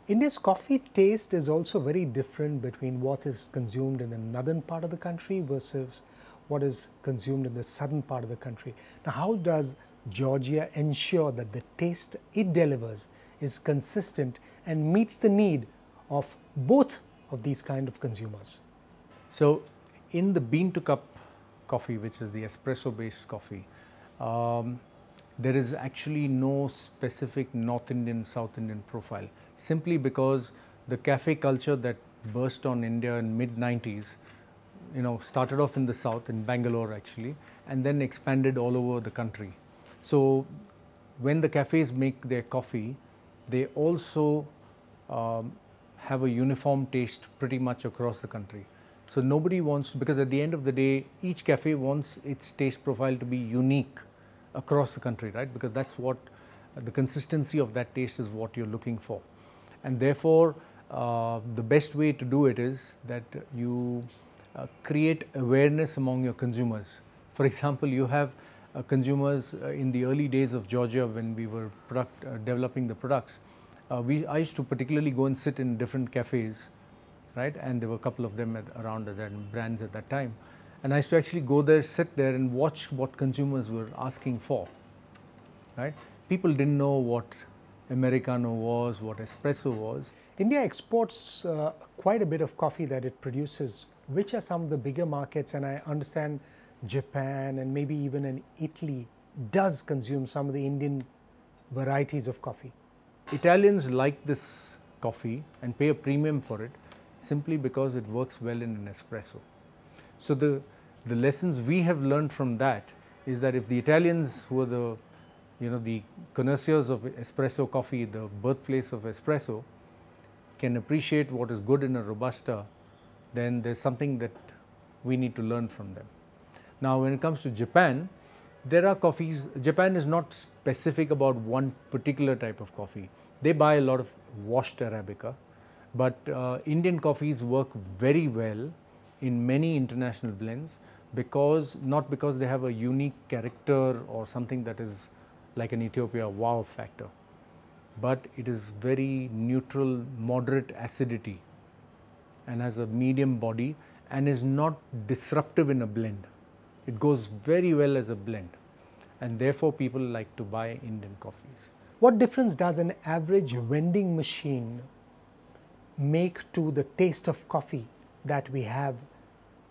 India's coffee taste is also very different between what is consumed in the northern part of the country versus what is consumed in the southern part of the country. Now, how does Georgia ensure that the taste it delivers is consistent and meets the need of both of these kind of consumers? So, in the bean to cup coffee, which is the espresso based coffee, there is actually no specific North Indian, South Indian profile, simply because the cafe culture that burst on India in mid-90s, started off in the south, in Bangalore actually, and then expanded all over the country. So when the cafes make their coffee, they also have a uniform taste pretty much across the country. So nobody wants, because at the end of the day, each cafe wants its taste profile to be unique across the country, right? Because that's what the consistency of that taste is what you're looking for. And therefore, the best way to do it is that you create awareness among your consumers. For example, you have consumers in the early days of Georgia when we were developing the products. I used to particularly go and sit in different cafes, right? And there were a couple of them around that brands at that time. And I used to actually go there, sit there and watch what consumers were asking for, right? People didn't know what Americano was, what espresso was. India exports quite a bit of coffee that it produces. Which are some of the bigger markets? And I understand Japan and maybe even in Italy does consume some of the Indian varieties of coffee. Italians like this coffee and pay a premium for it simply because it works well in an espresso. So the lessons we have learned from that is that if the Italians, who are the connoisseurs of espresso coffee, the birthplace of espresso, can appreciate what is good in a Robusta, then there's something that we need to learn from them. Now, when it comes to Japan, there are coffees. Japan is not specific about one particular type of coffee. They buy a lot of washed Arabica, but Indian coffees work very well in many international blends not because they have a unique character or something that is like an Ethiopia wow factor, but it is very neutral, moderate acidity and has a medium body and is not disruptive in a blend. It goes very well as a blend, and therefore people like to buy Indian coffees. What difference does an average vending machine make to the taste of coffee that we have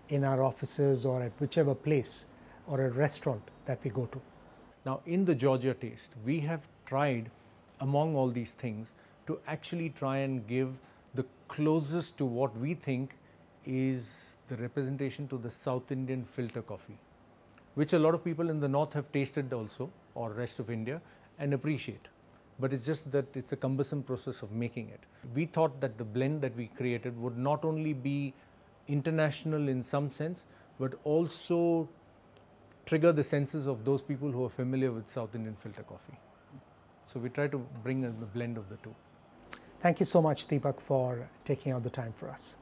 in our offices or at whichever place or a restaurant that we go to? Now, in the Georgia taste, we have tried among all these things to actually try and give the closest to what we think is the representation to the South Indian filter coffee, which a lot of people in the north have tasted also, or rest of India, and appreciate. But it's just that it's a cumbersome process of making it. We thought that the blend that we created would not only be international in some sense, but also trigger the senses of those people who are familiar with South Indian filter coffee. So we try to bring a blend of the two. Thank you so much, Deepak, for taking out the time for us.